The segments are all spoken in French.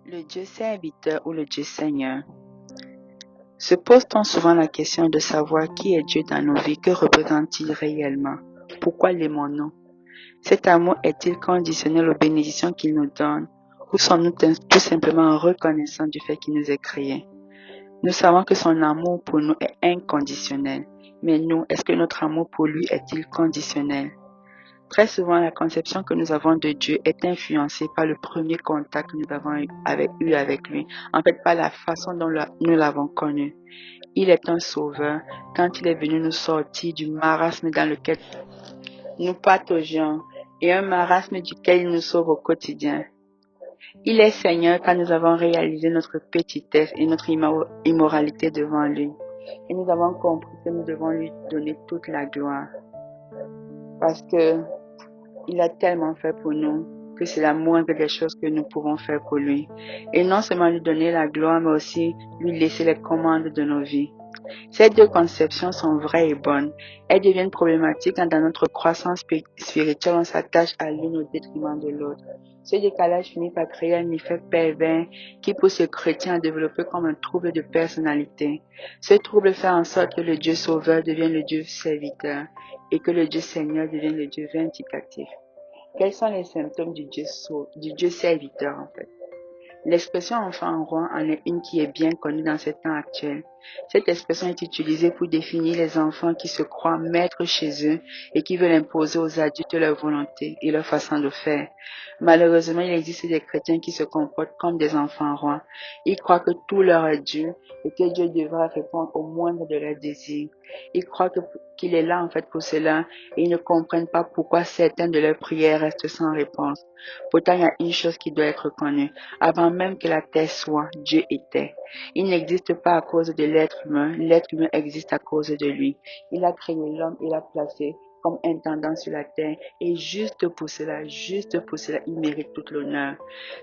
Le Dieu serviteur ou le Dieu Seigneur. Se pose-t-on souvent la question de savoir qui est Dieu dans nos vies, que représente-t-il réellement? Pourquoi l'aimons-nous? Cet amour est-il conditionnel aux bénédictions qu'il nous donne ou sommes-nous tout simplement reconnaissants du fait qu'il nous ait créés? Nous savons que son amour pour nous est inconditionnel, mais nous, est-ce que notre amour pour lui est-il conditionnel? Très souvent, la conception que nous avons de Dieu est influencée par le premier contact que nous avons eu avec lui, en fait par la façon dont nous l'avons connu. Il est un sauveur quand il est venu nous sortir du marasme dans lequel nous pataugions et un marasme duquel il nous sauve au quotidien. Il est Seigneur quand nous avons réalisé notre petitesse et notre immoralité devant lui. Et nous avons compris que nous devons lui donner toute la gloire. Parce que il a tellement fait pour nous que c'est la moindre des choses que nous pouvons faire pour lui. Et non seulement lui donner la gloire, mais aussi lui laisser les commandes de nos vies. Ces deux conceptions sont vraies et bonnes. Elles deviennent problématiques quand dans notre croissance spirituelle, on s'attache à l'une au détriment de l'autre. Ce décalage finit par créer un effet pervers qui pousse le chrétien à développer comme un trouble de personnalité. Ce trouble fait en sorte que le Dieu sauveur devienne le Dieu serviteur et que le Dieu Seigneur devienne le Dieu vindicatif. Quels sont les symptômes du Dieu serviteur en fait? L'expression enfant roi en est une qui est bien connue dans ce temps actuel. Cette expression est utilisée pour définir les enfants qui se croient maîtres chez eux et qui veulent imposer aux adultes leur volonté et leur façon de faire. Malheureusement, il existe des chrétiens qui se comportent comme des enfants rois. Ils croient que tout leur est dû et que Dieu devra répondre au moindre de leurs désirs. Ils croient qu'il est là en fait pour cela et ils ne comprennent pas pourquoi certaines de leurs prières restent sans réponse. Pourtant, il y a une chose qui doit être connue. Avant même que la terre soit, Dieu était. Il n'existe pas à cause de l'être humain existe à cause de lui. Il a créé l'homme et l'a placé comme intendant sur la terre et juste pour cela, il mérite tout l'honneur.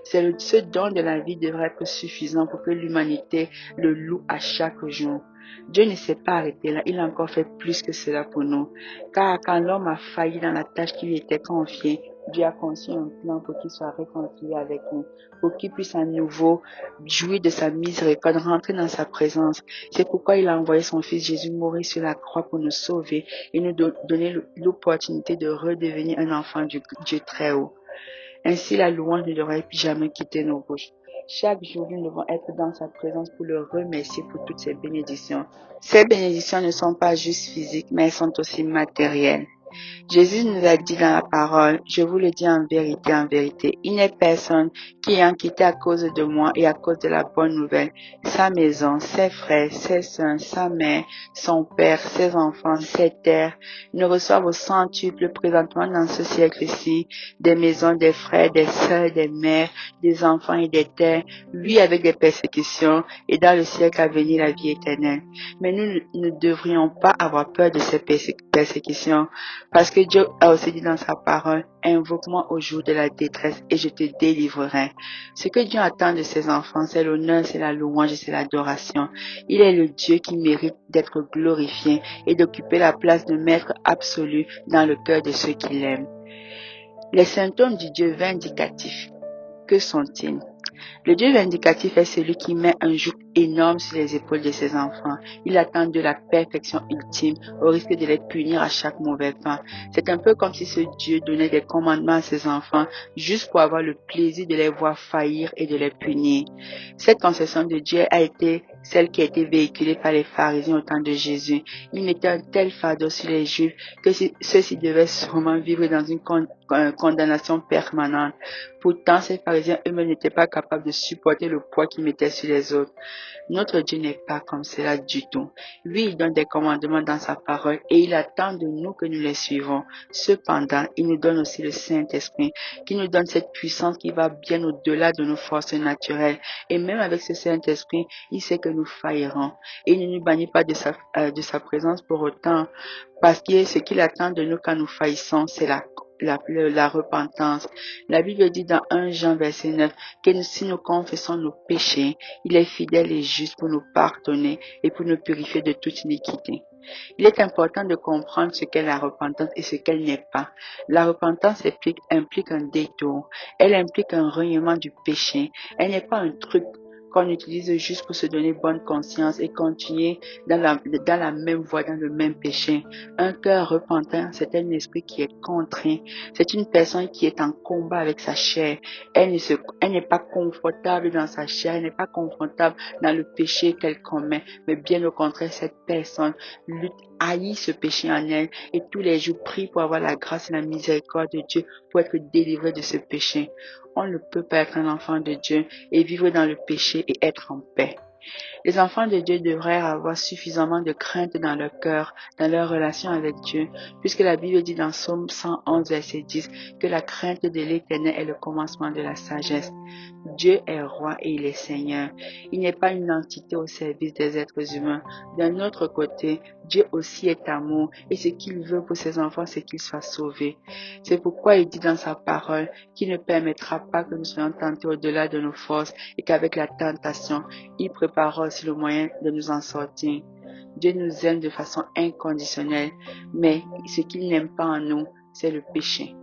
Ce don de la vie devrait être suffisant pour que l'humanité le loue à chaque jour. Dieu ne s'est pas arrêté là, il a encore fait plus que cela pour nous. Car quand l'homme a failli dans la tâche qui lui était confiée, Dieu a conçu un plan pour qu'il soit réconcilié avec nous, pour qu'il puisse à nouveau jouir de sa miséricorde, rentrer dans sa présence. C'est pourquoi il a envoyé son fils Jésus mourir sur la croix pour nous sauver et nous donner l'opportunité de redevenir un enfant du Dieu très haut. Ainsi, la louange ne devrait jamais quitter nos bouches. Chaque jour, nous devons être dans sa présence pour le remercier pour toutes ses bénédictions. Ces bénédictions ne sont pas juste physiques, mais elles sont aussi matérielles. Jésus nous a dit dans la parole, je vous le dis en vérité, il n'est personne qui ayant quitté à cause de moi et à cause de la bonne nouvelle, sa maison, ses frères, ses sœurs, sa mère, son père, ses enfants, ses terres, ne reçoivent au centuple présentement dans ce siècle-ci des maisons, des frères, des sœurs, des mères, des enfants et des terres, lui avec des persécutions et dans le siècle à venir la vie éternelle. Mais nous ne devrions pas avoir peur de ces persécutions. Parce que Dieu a aussi dit dans sa parole, invoque-moi au jour de la détresse et je te délivrerai. Ce que Dieu attend de ses enfants, c'est l'honneur, c'est la louange et c'est l'adoration. Il est le Dieu qui mérite d'être glorifié et d'occuper la place de maître absolu dans le cœur de ceux qui l'aiment. Les symptômes du Dieu vindicatif, que sont-ils? Le Dieu vindicatif est celui qui met un joug énorme sur les épaules de ses enfants. Il attend de la perfection ultime au risque de les punir à chaque mauvais pas. C'est un peu comme si ce Dieu donnait des commandements à ses enfants juste pour avoir le plaisir de les voir faillir et de les punir. Cette conception de Dieu a été celle qui a été véhiculée par les pharisiens au temps de Jésus. Ils mettaient un tel fardeau sur les Juifs que ceux-ci devaient sûrement vivre dans une condamnation permanente. Pourtant, ces pharisiens eux-mêmes n'étaient pas capables de supporter le poids qu'ils mettaient sur les autres. Notre Dieu n'est pas comme cela du tout. Lui, il donne des commandements dans sa parole et il attend de nous que nous les suivons. Cependant, il nous donne aussi le Saint-Esprit qui nous donne cette puissance qui va bien au-delà de nos forces naturelles. Et même avec ce Saint-Esprit, il sait que nous faillirons. Et il ne nous bannit pas de sa présence pour autant, parce que ce qu'il attend de nous quand nous faillissons, c'est la repentance. La Bible dit dans 1 Jean verset 9 que si nous confessons nos péchés, il est fidèle et juste pour nous pardonner et pour nous purifier de toute iniquité. Il est important de comprendre ce qu'est la repentance et ce qu'elle n'est pas. La repentance implique un détour. Elle implique un reniement du péché. Elle n'est pas un truc qu'on utilise juste pour se donner bonne conscience et continuer dans la même voie, dans le même péché. Un cœur repentant, c'est un esprit qui est contraint. C'est une personne qui est en combat avec sa chair. Elle n'est pas confortable dans sa chair, elle n'est pas confortable dans le péché qu'elle commet, mais bien au contraire, cette personne lutte, haït ce péché en elle et tous les jours prie pour avoir la grâce et la miséricorde de Dieu pour être délivré de ce péché. On ne peut pas être un enfant de Dieu et vivre dans le péché et être en paix. Les enfants de Dieu devraient avoir suffisamment de crainte dans leur cœur, dans leur relation avec Dieu, puisque la Bible dit dans Psaume 111, verset 10, que la crainte de l'Éternel est le commencement de la sagesse. Dieu est roi et il est Seigneur. Il n'est pas une entité au service des êtres humains. D'un autre côté, Dieu aussi est amour et ce qu'il veut pour ses enfants, c'est qu'ils soient sauvés. C'est pourquoi il dit dans sa parole qu'il ne permettra pas que nous soyons tentés au-delà de nos forces et qu'avec la tentation, il préparera aussi le moyen de nous en sortir. Dieu nous aime de façon inconditionnelle, mais ce qu'il n'aime pas en nous, c'est le péché.